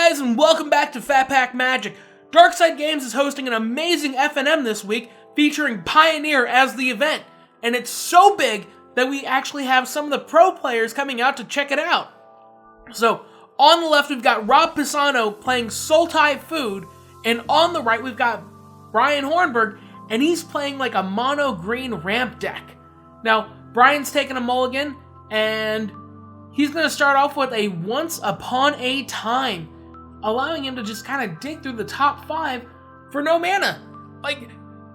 guys, and welcome back to Phat Pack Magic. Darkside Games is hosting an amazing FNM this week, featuring Pioneer as the event. And it's so big that we actually have some of the pro players coming out to check it out. So, on the left we've got Rob Pisano playing Sultai Food, and on the right we've got Brian Hornberg, and he's playing like a mono green ramp deck. Now, Brian's taking a mulligan, and he's going to start off with a Once Upon a Time, allowing him to just kind of dig through the top 5 for no mana. Like,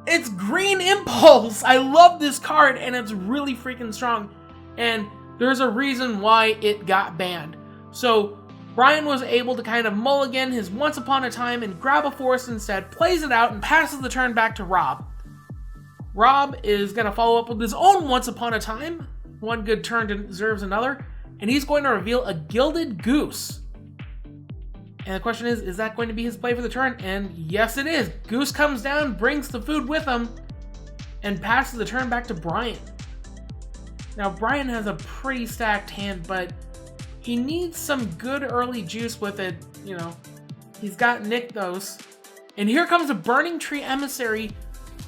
it's Green Impulse! I love this card, and it's really freaking strong. And there's a reason why it got banned. So, Brian was able to kind of mulligan his Once Upon a Time and grab a forest instead, plays it out, and passes the turn back to Rob. Rob is going to follow up with his own Once Upon a Time. One good turn deserves another. And he's going to reveal a Gilded Goose. And the question is that going to be his play for the turn? And yes, it is. Goose comes down, brings the food with him, and passes the turn back to Brian. Now, Brian has a pretty stacked hand, but he needs some good early juice with it. You know, he's got Nykthos. And here comes a Burning Tree Emissary,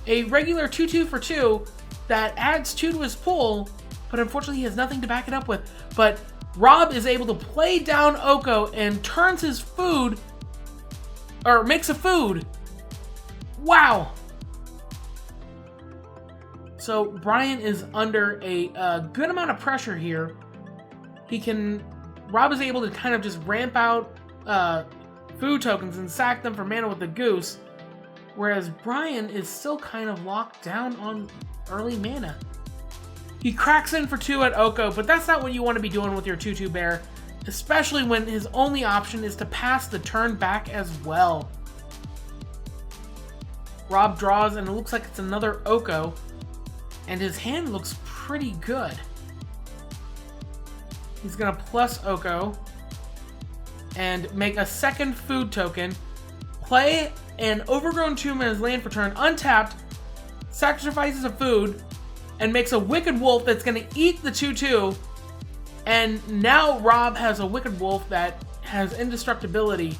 a regular 2/2 for 2 that adds 2 to his pool, but unfortunately he has nothing to back it up with. But Rob is able to play down Oko and turns his food, or makes a food. Wow! So Brian is under a good amount of pressure here. Rob is able to kind of just ramp out food tokens and sack them for mana with the Goose, whereas Brian is still kind of locked down on early mana. He cracks in for 2 at Oko, but that's not what you want to be doing with your 2/2 bear, especially when his only option is to pass the turn back as well. Rob draws, and it looks like it's another Oko, and his hand looks pretty good. He's going to plus Oko and make a second food token, play an Overgrown Tomb in his land for turn, untapped, sacrifices a food, and makes a Wicked Wolf that's going to eat the 2/2, and now Rob has a Wicked Wolf that has indestructibility,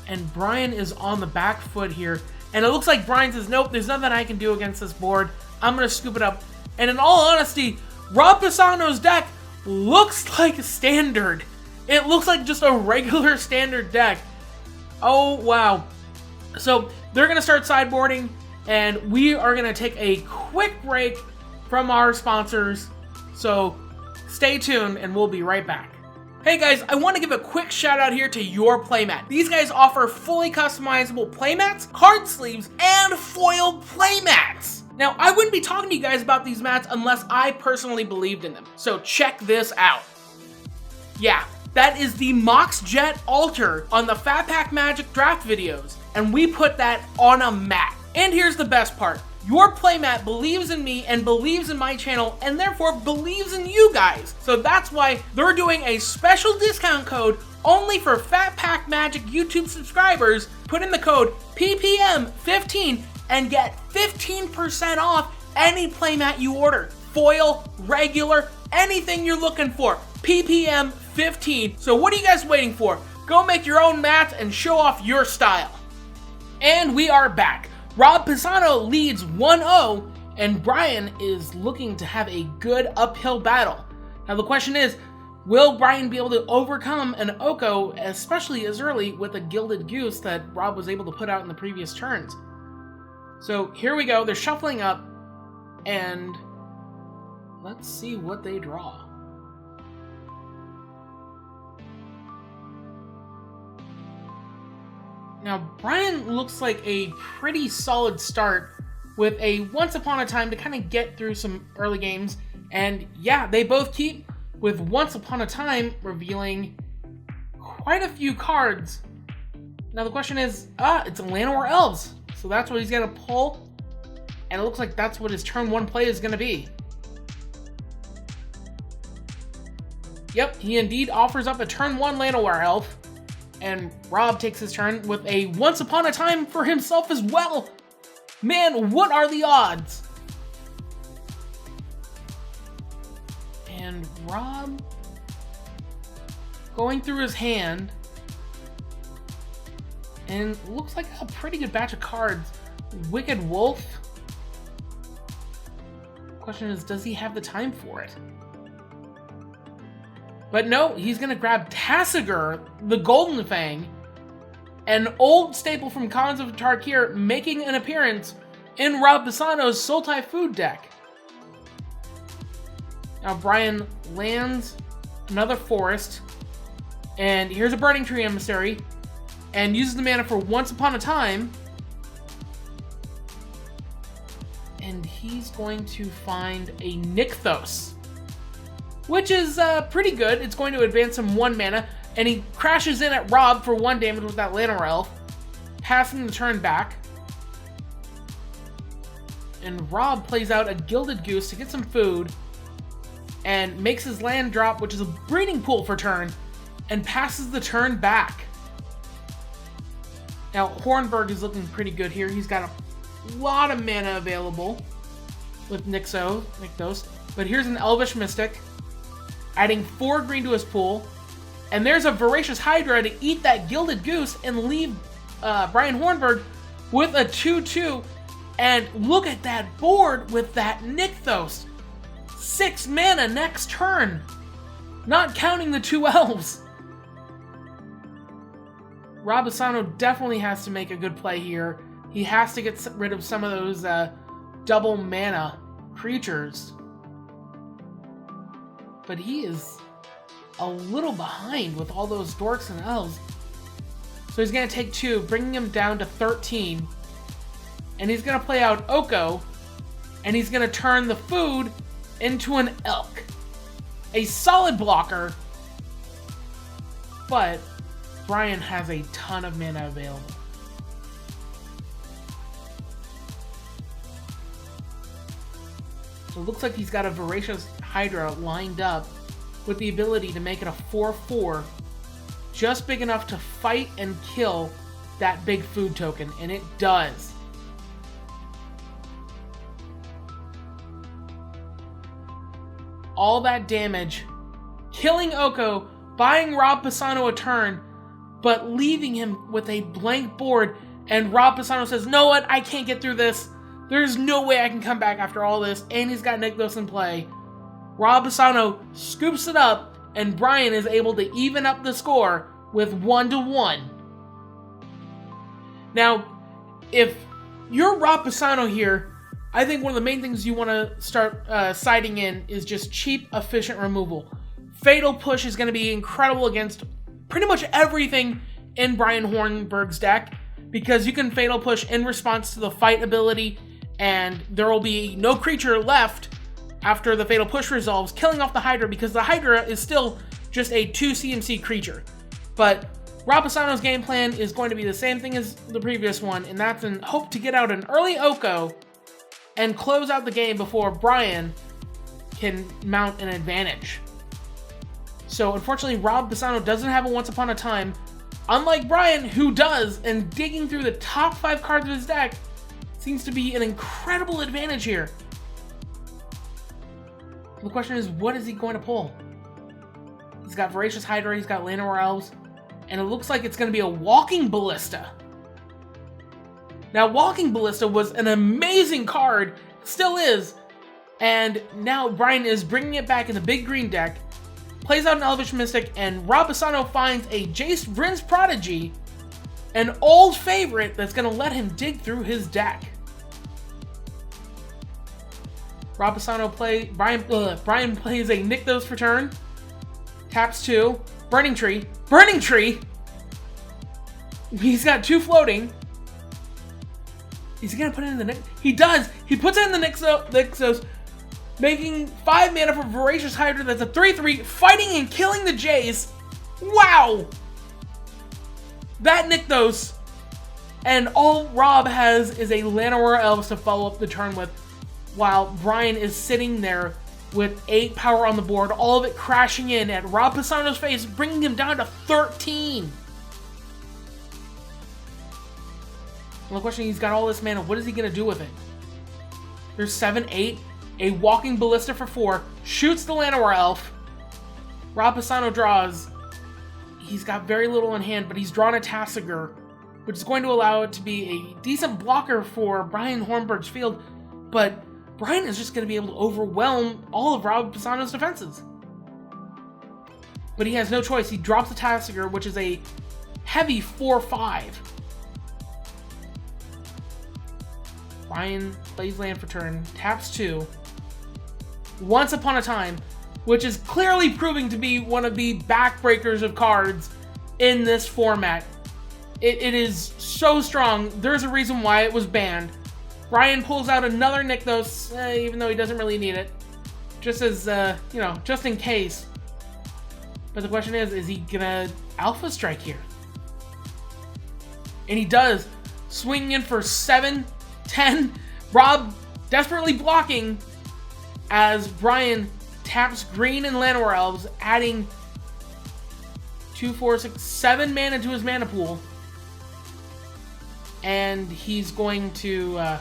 and Brian is on the back foot here, and it looks like Brian says, nope, there's nothing I can do against this board, I'm going to scoop it up. And in all honesty, Rob Pisano's deck looks like standard. It looks like just a regular standard deck. Oh, wow. So they're going to start sideboarding, and we are going to take a quick break from our sponsors, so stay tuned and we'll be right back. Hey guys, I want to give a quick shout out here to Your Playmat. These guys offer fully customizable playmats, card sleeves, and foil playmats. Now, I wouldn't be talking to you guys about these mats unless I personally believed in them, so check this out. Yeah, that is the Mox Jet Altar on the Phat Pack Magic draft videos, and we put that on a mat. And here's the best part. Your Playmat believes in me and believes in my channel, and therefore believes in you guys. So that's why they're doing a special discount code only for Phat Pack Magic YouTube subscribers. Put in the code PPM15 and get 15% off any playmat you order. Foil, regular, anything you're looking for. PPM15. So what are you guys waiting for? Go make your own mats and show off your style. And we are back. Rob Pisano leads 1-0, and Brian is looking to have a good uphill battle. Now the question is, will Brian be able to overcome an Oko, especially as early with a Gilded Goose that Rob was able to put out in the previous turns? So here we go, they're shuffling up, and let's see what they draw. Now, Brian looks like a pretty solid start with a Once Upon a Time to kind of get through some early games. And yeah, they both keep with Once Upon a Time revealing quite a few cards. Now the question is, it's a Llanowar Elves. So that's what he's going to pull. And it looks like that's what his turn 1 play is going to be. Yep, he indeed offers up a turn 1 Llanowar Elf. And Rob takes his turn with a Once Upon a Time for himself as well. Man, what are the odds? And Rob, going through his hand, And looks like a pretty good batch of cards. Wicked Wolf. Question is, does he have the time for it? But no, he's going to grab Tassiger, the Golden Fang, an old staple from Khans of Tarkir, making an appearance in Rob Pisano's Sultai Food deck. Now Brian lands another forest, and here's a Burning Tree Emissary, and uses the mana for Once Upon a Time, and he's going to find a Nykthos, which is pretty good. It's going to advance him 1 mana, and he crashes in at Rob for 1 damage with that Llanowar Elf, passing the turn back. And Rob plays out a Gilded Goose to get some food, and makes his land drop, which is a breeding pool for turn, and passes the turn back. Now, Hornberg is looking pretty good here. He's got a lot of mana available with Nykthos, but here's an Elvish Mystic, adding 4 green to his pool, and there's a Voracious Hydra to eat that Gilded Goose and leave Brian Hornberg with a 2/2, and look at that board with that Nykthos. 6 mana next turn, not counting the 2 elves. Rob Pisano definitely has to make a good play here. He has to get rid of some of those double mana creatures. But he is a little behind with all those dorks and elves. So he's going to take 2, bringing him down to 13. And he's going to play out Oko, and he's going to turn the food into an elk. A solid blocker, but Brian has a ton of mana available. So it looks like he's got a Voracious Hydra lined up with the ability to make it a 4/4, just big enough to fight and kill that big food token, and it does. All that damage, killing Oko, buying Rob Pisano a turn, but leaving him with a blank board, and Rob Pisano says, "Know what? I can't get through this. There's no way I can come back after all this," and he's got Nykthos in play. Rob Pisano scoops it up, and Brian is able to even up the score with 1-1. Now, if you're Rob Pisano here, I think one of the main things you want to start siding in is just cheap, efficient removal. Fatal Push is going to be incredible against pretty much everything in Brian Hornberg's deck, because you can Fatal Push in response to the fight ability, and there will be no creature left after the Fatal Push resolves, killing off the Hydra, because the Hydra is still just a 2 CMC creature. But Rob Pisano's game plan is going to be the same thing as the previous one, and that's in hope to get out an early Oko and close out the game before Brian can mount an advantage. So unfortunately, Rob Pisano doesn't have a Once Upon a Time, unlike Brian, who does, and digging through the top 5 cards of his deck seems to be an incredible advantage here. The question is, what is he going to pull? He's got Voracious Hydra, he's got Llanowar Elves, and it looks like it's going to be a Walking Ballista. Now, Walking Ballista was an amazing card, still is, and now Brian is bringing it back in the big green deck, plays out an Elvish Mystic, and Rob Pisano finds a Jace Vryn's Prodigy, an old favorite that's going to let him dig through his deck. Rob Pisano Brian plays a Nykthos for turn, taps 2, Burning Tree, he's got 2 floating. Is he going to put it in the Nykthos? He does! He puts it in the Nykthos, making 5 mana for Voracious Hydra. That's a 3/3, fighting and killing the Jace. Wow! That Nykthos, and all Rob has is a Llanowar Elves to follow up the turn with, while Brian is sitting there with 8 power on the board, all of it crashing in at Rob Pisano's face, bringing him down to 13. Well, the question, he's got all this mana, what is he going to do with it? There's 7, 8, a Walking Ballista for 4, shoots the Llanowar Elf. Rob Pisano draws. He's got very little in hand, but he's drawn a Tassiger, which is going to allow it to be a decent blocker for Brian Hornberg's field, but Brian is just going to be able to overwhelm all of Rob Pisano's defenses. But he has no choice. He drops the Tassiger, which is a heavy 4-5. Brian plays land for turn, taps 2. Once Upon a Time, which is clearly proving to be one of the backbreakers of cards in this format. It is so strong. There's a reason why it was banned. Brian pulls out another Nykthos, even though he doesn't really need it. Just as, just in case. But the question is he gonna Alpha Strike here? And he does. Swinging in for 7, 10. Rob desperately blocking as Brian taps green and Llanowar Elves, adding 2, 4, 6, 7 mana to his mana pool. And he's going to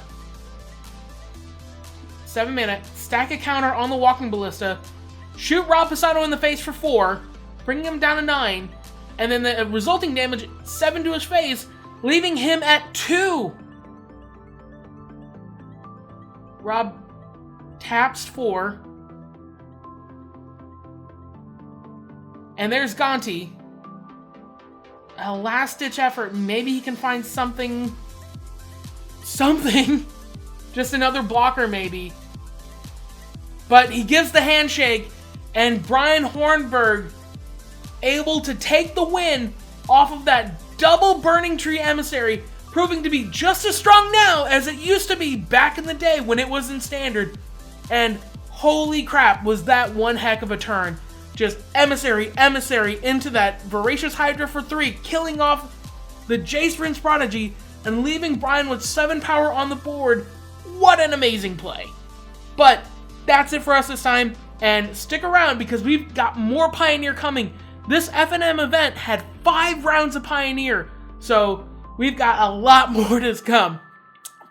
7 mana, stack a counter on the Walking Ballista, shoot Rob Pisano in the face for 4, bringing him down to 9, and then the resulting damage 7 to his face, leaving him at 2. Rob taps 4. And there's Gonti. A last-ditch effort. Maybe he can find something. Just another blocker, maybe. But he gives the handshake, and Brian Hornberg able to take the win off of that double Burning Tree Emissary, proving to be just as strong now as it used to be back in the day when it was in Standard. And holy crap, was that one heck of a turn. Just emissary into that Voracious Hydra for 3, killing off the Jace Rince Prodigy and leaving Brian with 7 power on the board. What an amazing play. But that's it for us this time, and stick around because we've got more Pioneer coming. This FNM event had 5 rounds of Pioneer, so we've got a lot more to come.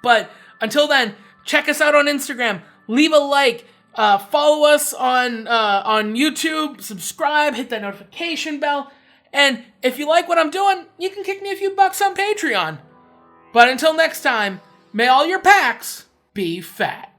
But until then, check us out on Instagram, leave a like, follow us on YouTube, subscribe, hit that notification bell, and if you like what I'm doing, you can kick me a few bucks on Patreon. But until next time, may all your packs be fat.